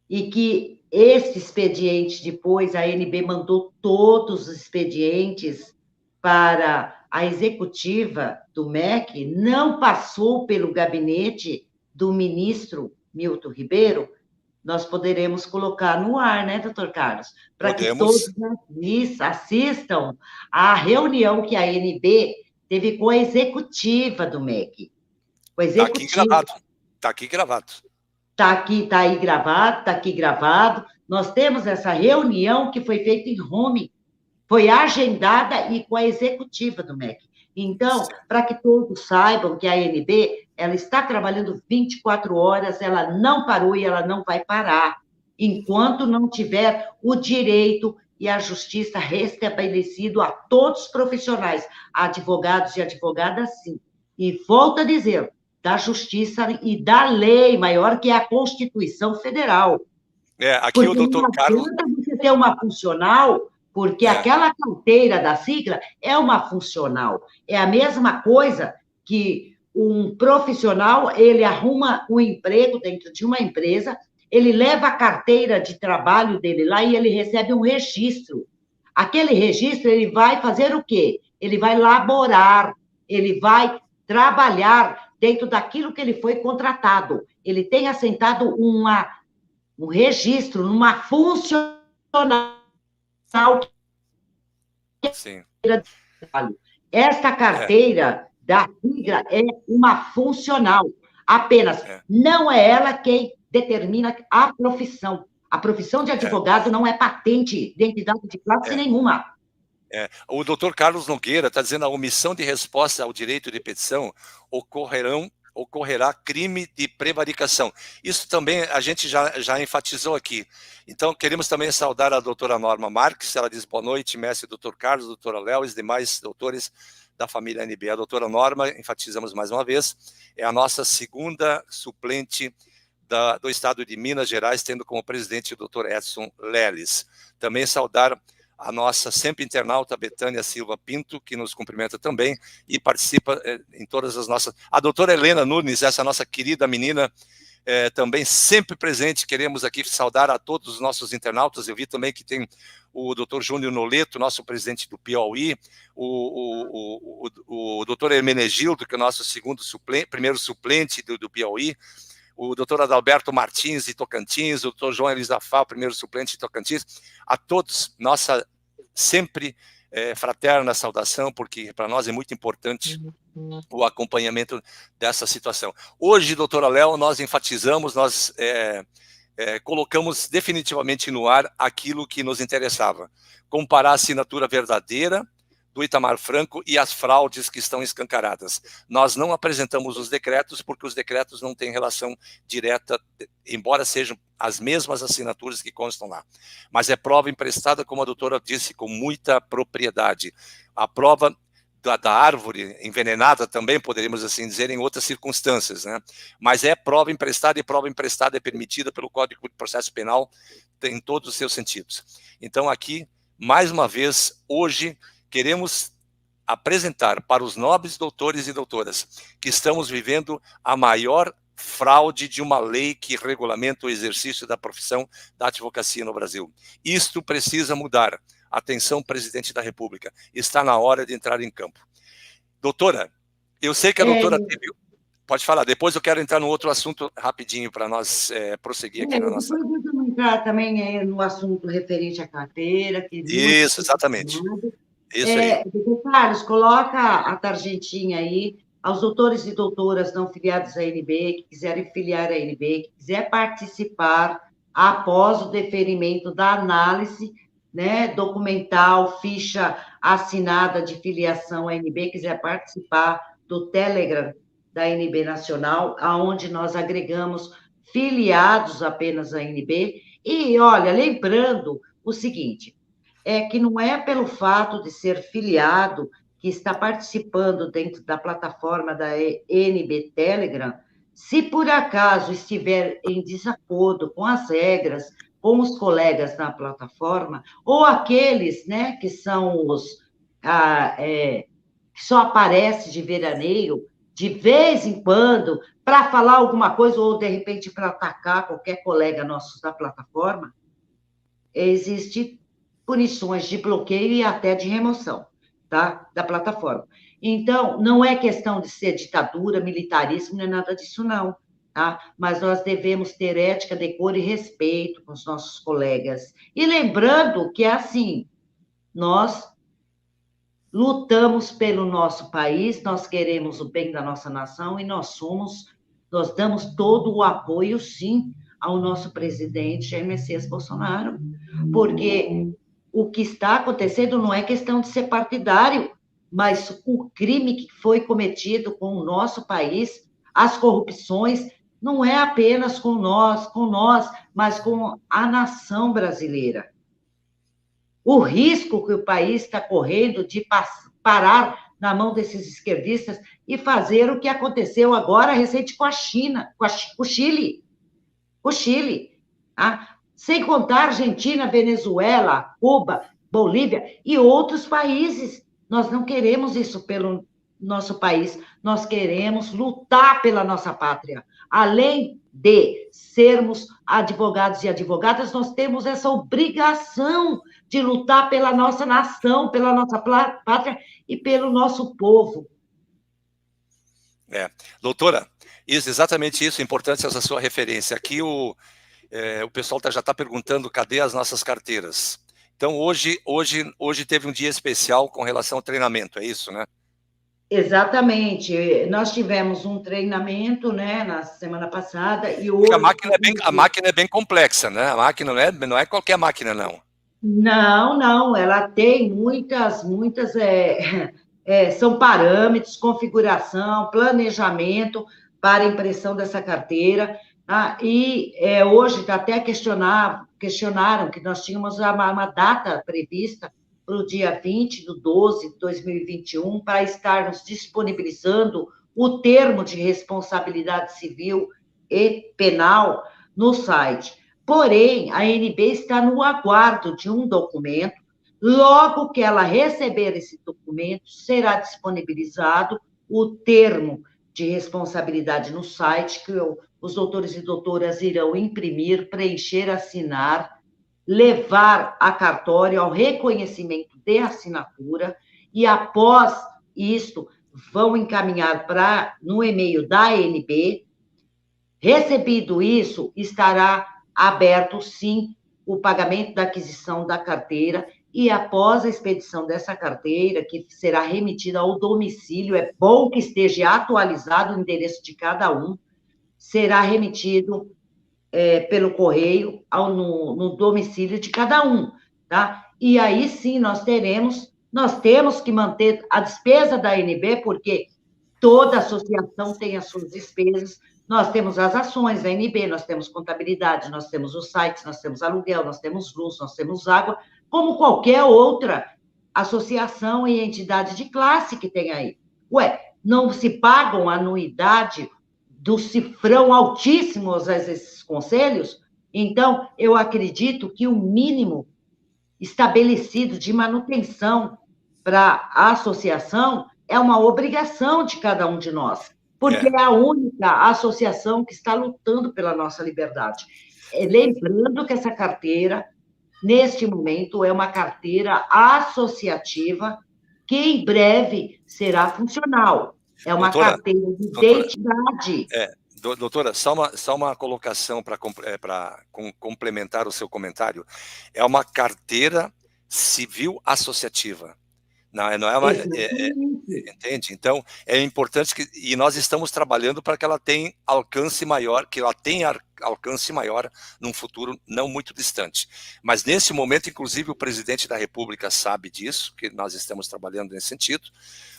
e que esse expediente, depois a ANB mandou todos os expedientes para a executiva do MEC, não passou pelo gabinete do ministro Milton Ribeiro, nós poderemos colocar no ar, né, doutor Carlos? Para que todos assistam à reunião que a ANB teve com a executiva do MEC. Está aqui gravado. Está aqui gravado. Está aqui gravado. Nós temos essa reunião que foi feita em home, foi agendada e com a executiva do MEC. Então, para que todos saibam que a ANB, ela está trabalhando 24 horas, ela não parou e ela não vai parar, enquanto não tiver o direito e a justiça restabelecido a todos os profissionais, advogados e advogadas, sim. E volto a dizer, da justiça e da lei maior, que é a Constituição Federal. Aqui porque o doutor Carlos... Você ter uma funcional, porque aquela carteira da sigla é uma funcional. É a mesma coisa que um profissional, ele arruma um emprego dentro de uma empresa, ele leva a carteira de trabalho dele lá e ele recebe um registro. Aquele registro, ele vai fazer o quê? Ele vai laborar, ele vai trabalhar dentro daquilo que ele foi contratado. Ele tem assentado um registro numa funcional. Sim. Esta carteira da sigla é uma funcional. Apenas não é ela quem determina a profissão. A profissão de advogado não é patente, identidade de classe nenhuma. O doutor Carlos Nogueira está dizendo a omissão de resposta ao direito de petição ocorrerá crime de prevaricação. Isso também a gente já enfatizou aqui. Então, queremos também saudar a doutora Norma Marques, ela diz boa noite, mestre doutor Carlos, doutora Léo e os demais doutores da família ANB. A doutora Norma, enfatizamos mais uma vez, é a nossa segunda suplente do estado de Minas Gerais, tendo como presidente o doutor Edson Leles. Também saudar a nossa sempre internauta Betânia Silva Pinto, que nos cumprimenta também e participa em todas as nossas... A doutora Helena Nunes, essa nossa querida menina, também sempre presente. Queremos aqui saudar a todos os nossos internautas. Eu vi também que tem o Dr. Júnior Noleto, nosso presidente do Piauí, o Dr. Hermenegildo, que é o nosso primeiro suplente do Piauí, o Dr. Adalberto Martins, de Tocantins, o Dr. João Elisafá, o primeiro suplente de Tocantins. A todos, nossa sempre fraterna saudação, porque para nós é muito importante o acompanhamento dessa situação. Hoje, doutora Léo, nós enfatizamos, nós colocamos definitivamente no ar aquilo que nos interessava, comparar a assinatura verdadeira do Itamar Franco e as fraudes que estão escancaradas. Nós não apresentamos os decretos, porque os decretos não têm relação direta, embora sejam as mesmas assinaturas que constam lá. Mas é prova emprestada, como a doutora disse, com muita propriedade. A prova da árvore envenenada também, poderíamos assim dizer, em outras circunstâncias, né? Mas é prova emprestada, e prova emprestada é permitida pelo Código de Processo Penal em todos os seus sentidos. Então, aqui, mais uma vez, hoje, queremos apresentar para os nobres doutores e doutoras que estamos vivendo a maior fraude de uma lei que regulamenta o exercício da profissão da advocacia no Brasil. Isto precisa mudar. Atenção, presidente da República, está na hora de entrar em campo. Doutora, eu sei que a doutora teve... Pode falar, depois eu quero entrar no outro assunto rapidinho para nós prosseguir aqui na nossa... Depois vamos entrar também no assunto referente à carteira. Que isso, exatamente. Isso aí. Doutor Carlos, coloca a tarjetinha aí, aos doutores e doutoras não filiados à ANB, que quiserem filiar à ANB, que quiser participar após o deferimento da análise, né, documental, ficha assinada de filiação à ANB, quiser participar do Telegram da ANB Nacional, aonde nós agregamos filiados apenas à ANB. E, olha, lembrando o seguinte, é que não é pelo fato de ser filiado que está participando dentro da plataforma da ANB Telegram, se por acaso estiver em desacordo com as regras, com os colegas na plataforma, ou aqueles, né, que são os que só aparece de veraneio, de vez em quando, para falar alguma coisa, ou de repente para atacar qualquer colega nosso da plataforma, existe punições de bloqueio e até de remoção, tá, da plataforma. Então, não é questão de ser ditadura, militarismo, não é nada disso, não. Tá? Mas nós devemos ter ética, decoro e respeito com os nossos colegas. E lembrando que, assim, nós lutamos pelo nosso país, nós queremos o bem da nossa nação e nós damos todo o apoio, sim, ao nosso presidente Jair Messias Bolsonaro, porque o que está acontecendo não é questão de ser partidário, mas o crime que foi cometido com o nosso país, as corrupções, não é apenas com nós, mas com a nação brasileira. O risco que o país está correndo de parar na mão desses esquerdistas e fazer o que aconteceu agora recente com a China, com o Chile. O Chile, tá? Sem contar Argentina, Venezuela, Cuba, Bolívia e outros países. Nós não queremos isso pelo nosso país, nós queremos lutar pela nossa pátria. Além de sermos advogados e advogadas, nós temos essa obrigação de lutar pela nossa nação, pela nossa pátria e pelo nosso povo. Doutora, exatamente isso, importante essa sua referência. Aqui o pessoal já está perguntando cadê as nossas carteiras. Então, hoje teve um dia especial com relação ao treinamento, é isso, né? Exatamente. Nós tivemos um treinamento, né, na semana passada, e hoje... A máquina é bem complexa, né? A máquina não é qualquer máquina, não. Não, ela tem muitas são parâmetros, configuração, planejamento para impressão dessa carteira, tá? E hoje até questionaram que nós tínhamos uma data prevista para o dia 20/12/2021 para estarmos disponibilizando o termo de responsabilidade civil e penal no site. Porém, a ANB está no aguardo de um documento. Logo que ela receber esse documento, será disponibilizado o termo de responsabilidade no site, que o os doutores e doutoras irão imprimir, preencher, assinar, levar a cartório ao reconhecimento de assinatura e, após isto, vão encaminhar no e-mail da ANB. Recebido isso, estará aberto, sim, o pagamento da aquisição da carteira e, após a expedição dessa carteira, que será remetida ao domicílio, é bom que esteja atualizado o endereço de cada um, será remetido pelo correio no domicílio de cada um, tá? E aí, sim, nós temos que manter a despesa da ANB, porque toda associação tem as suas despesas. Nós temos as ações da ANB, nós temos contabilidade, nós temos os sites, nós temos aluguel, nós temos luz, nós temos água, como qualquer outra associação e entidade de classe que tem aí. Ué, não se pagam anuidade do cifrão altíssimo a esses conselhos? Então, eu acredito que o mínimo estabelecido de manutenção para a associação é uma obrigação de cada um de nós, porque é a única associação que está lutando pela nossa liberdade. Lembrando que essa carteira, neste momento, é uma carteira associativa que em breve será funcional. É uma carteira de identidade. Doutora, só uma colocação para complementar o seu comentário. É uma carteira civil associativa. Não é uma... entende? Então, é importante e nós estamos trabalhando para que ela tenha alcance maior, num futuro não muito distante. Mas, nesse momento, inclusive, o presidente da República sabe disso, que nós estamos trabalhando nesse sentido.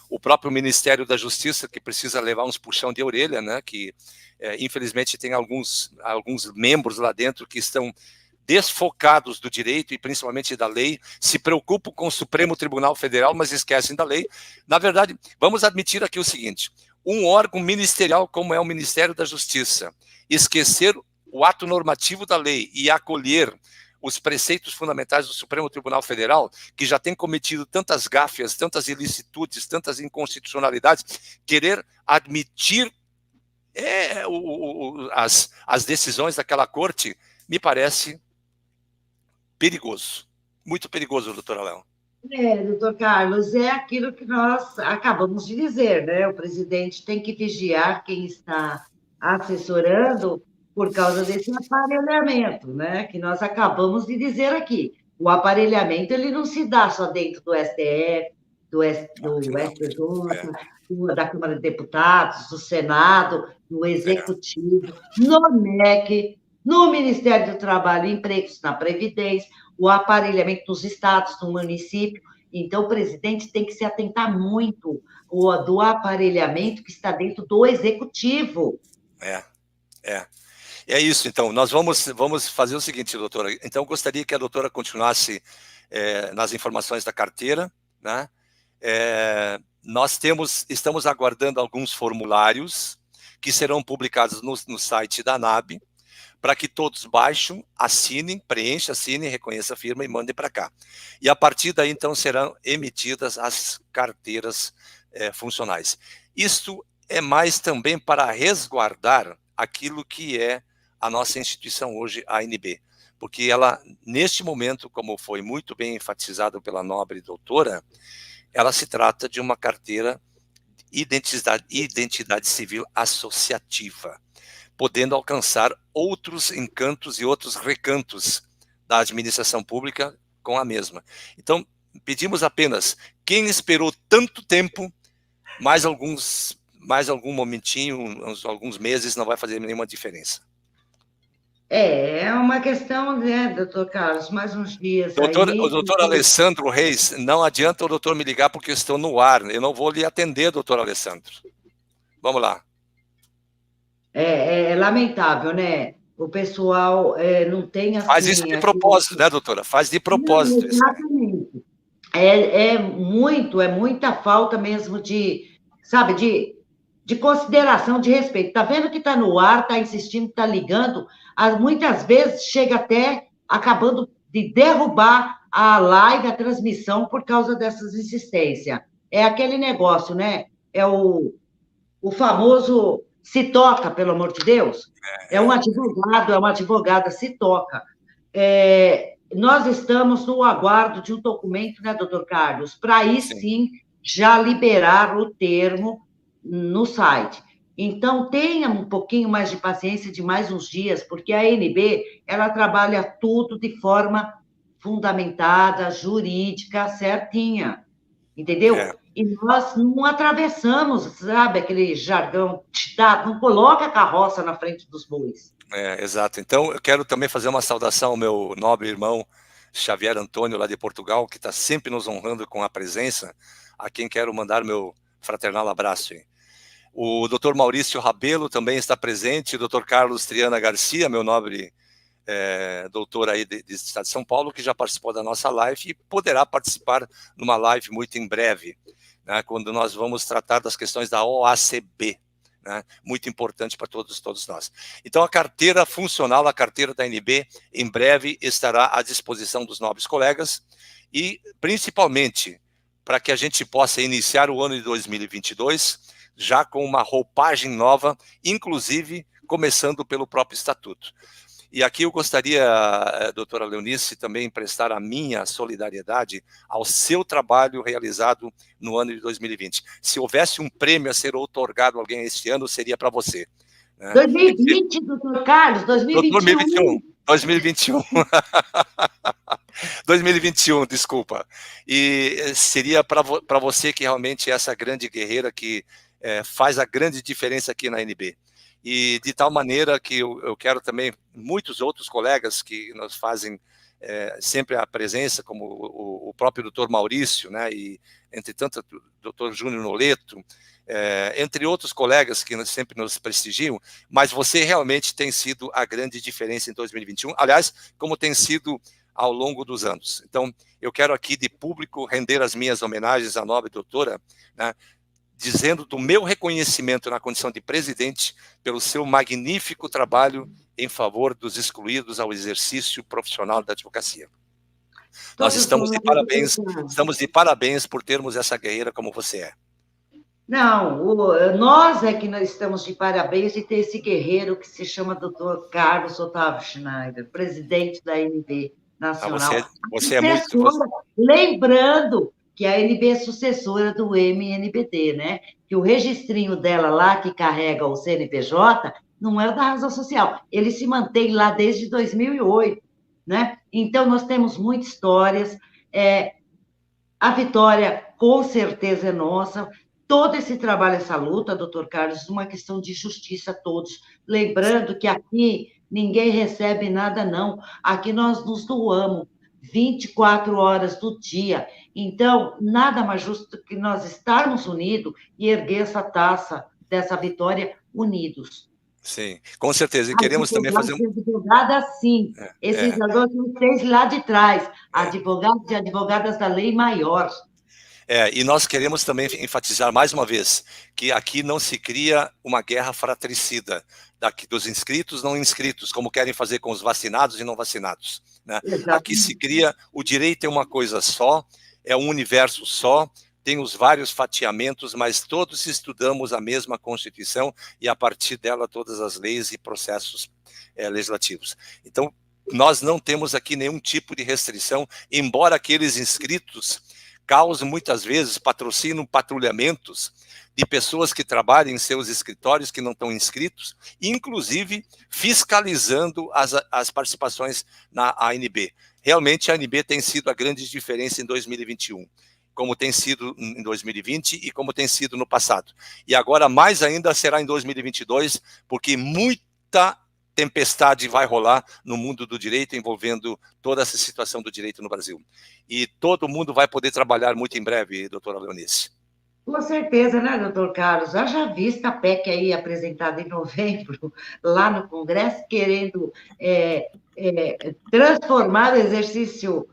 O próprio Ministério da Justiça, que precisa levar uns puxão de orelha, né, que, infelizmente, tem alguns membros lá dentro que estão desfocados do direito e principalmente da lei, se preocupam com o Supremo Tribunal Federal, mas esquecem da lei. Na verdade, vamos admitir aqui o seguinte: um órgão ministerial como é o Ministério da Justiça, esquecer o ato normativo da lei e acolher os preceitos fundamentais do Supremo Tribunal Federal, que já tem cometido tantas gáfias, tantas ilicitudes, tantas inconstitucionalidades, querer admitir as decisões daquela corte, me parece perigoso, muito perigoso, doutora Léo. Doutor Carlos, é aquilo que nós acabamos de dizer, né? O presidente tem que vigiar quem está assessorando por causa desse aparelhamento, né? Que nós acabamos de dizer aqui. O aparelhamento, ele não se dá só dentro do STF, do STJ, da Câmara de Deputados, do Senado, do Executivo, no MEC, no Ministério do Trabalho e Empregos, na Previdência, o aparelhamento nos estados, no município. Então, o presidente tem que se atentar muito do aparelhamento que está dentro do Executivo. É isso, então. Nós vamos fazer o seguinte, doutora. Então, eu gostaria que a doutora continuasse nas informações da carteira, né? Nós estamos aguardando alguns formulários que serão publicados no site da ANAB, para que todos baixem, assinem, preencham, assinem, reconheçam a firma e mandem para cá. E a partir daí, então, serão emitidas as carteiras funcionais. Isto é mais também para resguardar aquilo que é a nossa instituição hoje, a ANB. Porque ela, neste momento, como foi muito bem enfatizado pela nobre doutora, ela se trata de uma carteira identidade civil associativa, podendo alcançar outros encantos e outros recantos da administração pública com a mesma. Então, pedimos apenas, quem esperou tanto tempo, mais algum momentinho, alguns meses, não vai fazer nenhuma diferença. É uma questão, né, doutor Carlos, mais uns dias aí... O doutor Alessandro Reis, não adianta o doutor me ligar porque eu estou no ar, eu não vou lhe atender, doutor Alessandro. Vamos lá. É lamentável, né? O pessoal não tem assim... Faz isso de propósito, né, doutora? Faz de propósito. Não, exatamente. É muita falta mesmo sabe, de consideração, de respeito. Está vendo que está no ar, está insistindo, está ligando, muitas vezes chega até acabando de derrubar a live, a transmissão, por causa dessas insistências. É aquele negócio, né? É o famoso se toca, pelo amor de Deus. É um advogado, é uma advogada, se toca. Nós estamos no aguardo de um documento, né, doutor Carlos, para aí sim já liberar o termo no site. Então, tenha um pouquinho mais de paciência, de mais uns dias, porque a ANB, ela trabalha tudo de forma fundamentada, jurídica, certinha, entendeu? E nós não atravessamos, sabe, aquele jargão ditado, não coloca a carroça na frente dos bois. Exato. Então, eu quero também fazer uma saudação ao meu nobre irmão Xavier Antônio, lá de Portugal, que está sempre nos honrando com a presença, a quem quero mandar meu fraternal abraço. Hein? O doutor Maurício Rabelo também está presente, o doutor Carlos Triana Garcia, meu nobre doutor aí de Estado de São Paulo, que já participou da nossa live e poderá participar numa live muito em breve, né, quando nós vamos tratar das questões da OACB, né, muito importante para todos nós. Então, a carteira funcional, a carteira da ANB, em breve estará à disposição dos nobres colegas e, principalmente, para que a gente possa iniciar o ano de 2022 já com uma roupagem nova, inclusive começando pelo próprio Estatuto. E aqui eu gostaria, doutora Leonice, também prestar a minha solidariedade ao seu trabalho realizado no ano de 2020. Se houvesse um prêmio a ser outorgado a alguém este ano, seria para você. Né? 2020, doutor Carlos, 2021. 2021. 2021, desculpa. E seria para você que realmente é essa grande guerreira que faz a grande diferença aqui na ANB. E de tal maneira que eu quero também muitos outros colegas que nos fazem sempre a presença, como o próprio doutor Maurício, né, e entre tanto o doutor Júnior Noleto, entre outros colegas que sempre nos prestigiam, mas você realmente tem sido a grande diferença em 2021, aliás, como tem sido ao longo dos anos. Então, eu quero aqui de público render as minhas homenagens à nobre doutora, né, dizendo do meu reconhecimento na condição de presidente pelo seu magnífico trabalho em favor dos excluídos ao exercício profissional da advocacia. Nós estamos de parabéns por termos essa guerreira como você é. Não, nós é que nós estamos de parabéns de ter esse guerreiro que se chama doutor Carlos Otávio Schneider, presidente da ANB Nacional. Você é muito... Lembrando que a ANB é sucessora do MNBD, né? Que o registrinho dela lá, que carrega o CNPJ, não é o da Razão Social. Ele se mantém lá desde 2008, né? Então, nós temos muitas histórias. A vitória, com certeza, é nossa. Todo esse trabalho, essa luta, doutor Carlos, é uma questão de justiça a todos. Lembrando que aqui ninguém recebe nada, não. Aqui nós nos doamos 24 horas do dia. Então, nada mais justo que nós estarmos unidos e erguer essa taça dessa vitória unidos. Sim, com certeza. E queremos também fazer advogada, sim. Esses advogados que fez lá de trás, advogados e advogadas da lei maior. E nós queremos também enfatizar mais uma vez que aqui não se cria uma guerra fratricida dos inscritos não inscritos, como querem fazer com os vacinados e não vacinados. Né? Aqui se cria, o direito é uma coisa só, é um universo só, tem os vários fatiamentos, mas todos estudamos a mesma Constituição e a partir dela todas as leis e processos legislativos. Então, nós não temos aqui nenhum tipo de restrição, embora aqueles inscritos causam muitas vezes, patrocinam patrulhamentos de pessoas que trabalham em seus escritórios que não estão inscritos, inclusive fiscalizando as participações na ANB. Realmente a ANB tem sido a grande diferença em 2021, como tem sido em 2020 e como tem sido no passado. E agora mais ainda será em 2022, porque muita tempestade vai rolar no mundo do direito, envolvendo toda essa situação do direito no Brasil. E todo mundo vai poder trabalhar muito em breve, doutora Leonice. Com certeza, né, doutor Carlos? Haja vista a PEC aí apresentada em novembro, lá no Congresso, querendo transformar o exercício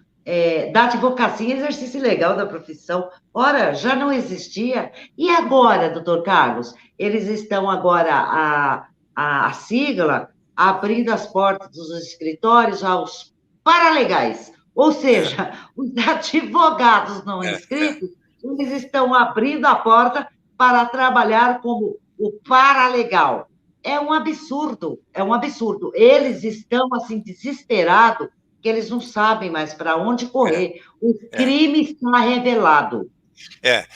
da advocacia em exercício legal da profissão. Ora, já não existia. E agora, doutor Carlos? Eles estão agora, a sigla, abrindo as portas dos escritórios aos paralegais, ou seja, os advogados não inscritos, eles estão abrindo a porta para trabalhar como o paralegal. É um absurdo, é um absurdo. Eles estão, assim, desesperados, que eles não sabem mais para onde correr. O é. crime está revelado.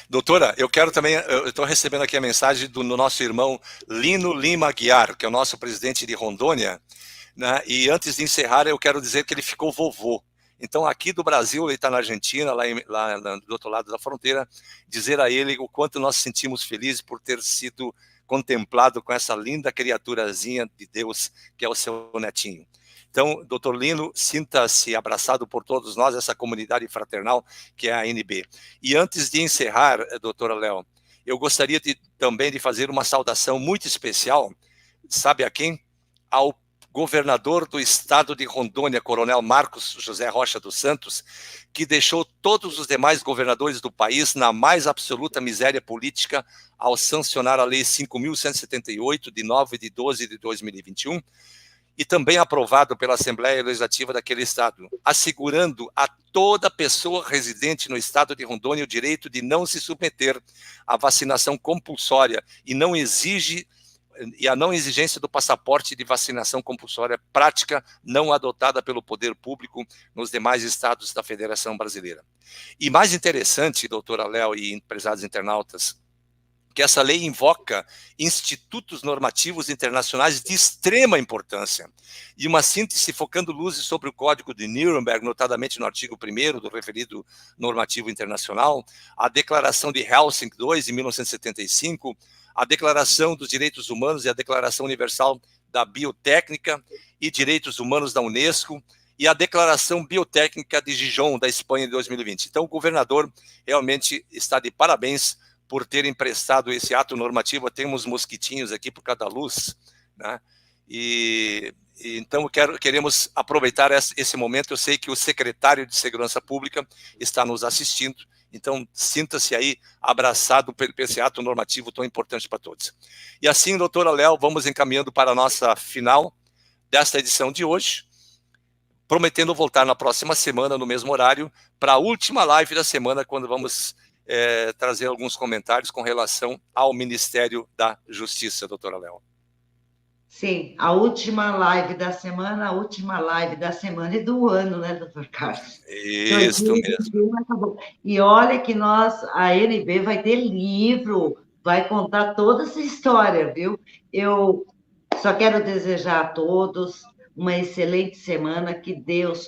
Doutora, eu quero também, eu estou recebendo aqui a mensagem do nosso irmão Lino Lima Aguiar, que é o nosso presidente de Rondônia, né? E antes de encerrar, eu quero dizer que ele ficou vovô. Então, aqui do Brasil, ele está na Argentina, lá do outro lado da fronteira, dizer a ele o quanto nós sentimos felizes por ter sido contemplado com essa linda criaturazinha de Deus, que é o seu netinho. Então, doutor Lino, sinta-se abraçado por todos nós, essa comunidade fraternal que é a ANB. E antes de encerrar, doutora Léo, eu gostaria também de fazer uma saudação muito especial, sabe a quem? Ao governador do estado de Rondônia, Coronel Marcos José Rocha dos Santos, que deixou todos os demais governadores do país na mais absoluta miséria política ao sancionar a Lei 5.178, de 9 de 12 de 2021, e também aprovado pela Assembleia Legislativa daquele estado, assegurando a toda pessoa residente no estado de Rondônia o direito de não se submeter à vacinação compulsória e a não exigência do passaporte de vacinação compulsória, prática não adotada pelo poder público nos demais estados da Federação Brasileira. E mais interessante, doutora Léo e empresários internautas, que essa lei invoca institutos normativos internacionais de extrema importância, e uma síntese focando luzes sobre o Código de Nuremberg, notadamente no artigo 1º do referido normativo internacional, a Declaração de Helsinki II, de 1975, a Declaração dos Direitos Humanos e a Declaração Universal da Biotécnica e Direitos Humanos da Unesco, e a Declaração Biotécnica de Gijón, da Espanha, de 2020. Então, o governador realmente está de parabéns por ter emprestado esse ato normativo. Temos mosquitinhos aqui por cada luz, né? Então queremos aproveitar esse momento. Eu sei que o secretário de Segurança Pública está nos assistindo, então sinta-se aí abraçado por esse ato normativo tão importante para todos. E assim, doutora Léo, vamos encaminhando para a nossa final desta edição de hoje, prometendo voltar na próxima semana, no mesmo horário, para a última live da semana, quando vamos trazer alguns comentários com relação ao Ministério da Justiça, doutora Léo. Sim, a última live da semana, e do ano, né, doutor Carlos? Isso mesmo. Acabou. E olha que a ANB vai ter livro, vai contar toda essa história, viu? Eu só quero desejar a todos uma excelente semana, que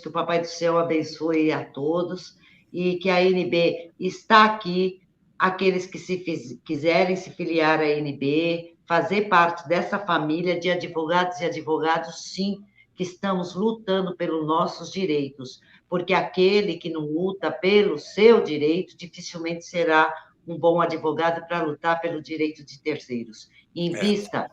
o Papai do Céu abençoe a todos, e que a ANB está aqui, aqueles que quiserem se filiar à ANB, fazer parte dessa família de advogados e advogados, sim, que estamos lutando pelos nossos direitos, porque aquele que não luta pelo seu direito dificilmente será um bom advogado para lutar pelo direito de terceiros. Invista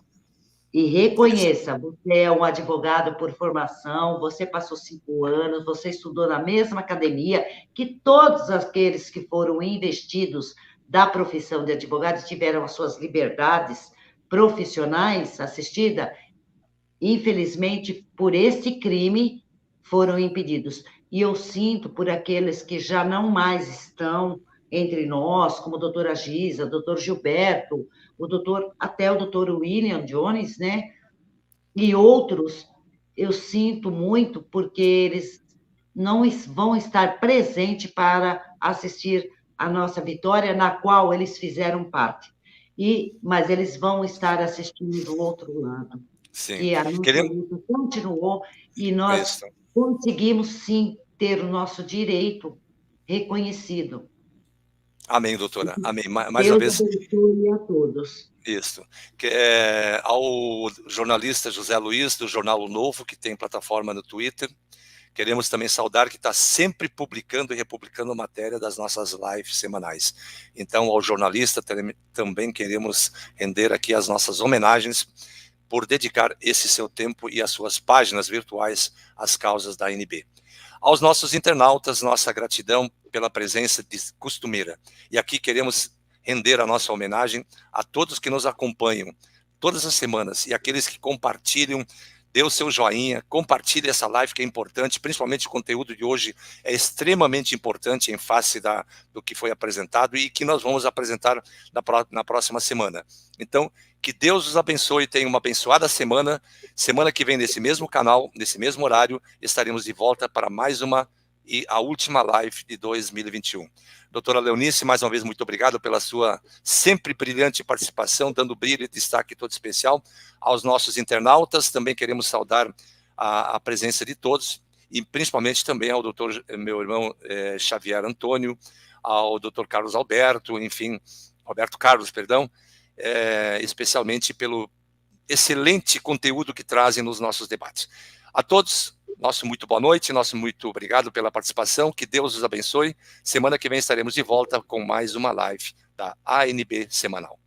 e reconheça, você é um advogado por formação, você passou 5 anos, você estudou na mesma academia que todos aqueles que foram investidos da profissão de advogado tiveram as suas liberdades profissionais assistidas, infelizmente, por esse crime, foram impedidos. E eu sinto por aqueles que já não mais estão entre nós, como a doutora Giza, o doutor Gilberto, até o doutor William Jones, né? E outros, eu sinto muito, porque eles não vão estar presentes para assistir a nossa vitória, na qual eles fizeram parte. Mas eles vão estar assistindo do outro lado. Sim. E a nossa luta continuou, e nós conseguimos, sim, ter o nosso direito reconhecido. Amém, doutora. Amém. Mais Deus uma vez. abençoe a todos. Isso. Ao jornalista José Luiz, do Jornal O Novo, que tem plataforma no Twitter, queremos também saudar que está sempre publicando e republicando matéria das nossas lives semanais. Então, ao jornalista também queremos render aqui as nossas homenagens por dedicar esse seu tempo e as suas páginas virtuais às causas da ANB. Aos nossos internautas, nossa gratidão pela presença costumeira. E aqui queremos render a nossa homenagem a todos que nos acompanham todas as semanas e aqueles que compartilham dê o seu joinha, compartilhe essa live que é importante, principalmente o conteúdo de hoje é extremamente importante em face do que foi apresentado e que nós vamos apresentar na próxima semana. Então, que Deus os abençoe, tenha uma abençoada semana. Semana que vem, nesse mesmo canal, nesse mesmo horário, estaremos de volta para mais uma e a última live de 2021. Doutora Leonice, mais uma vez, muito obrigado pela sua sempre brilhante participação, dando brilho e destaque todo especial aos nossos internautas. Também queremos saudar a presença de todos, e principalmente também ao doutor, meu irmão Xavier Antônio, ao doutor Carlos Alberto, enfim, Roberto Carlos, perdão, especialmente pelo excelente conteúdo que trazem nos nossos debates. A todos, nosso muito boa noite, nosso muito obrigado pela participação, que Deus os abençoe. Semana que vem estaremos de volta com mais uma live da ANB Semanal.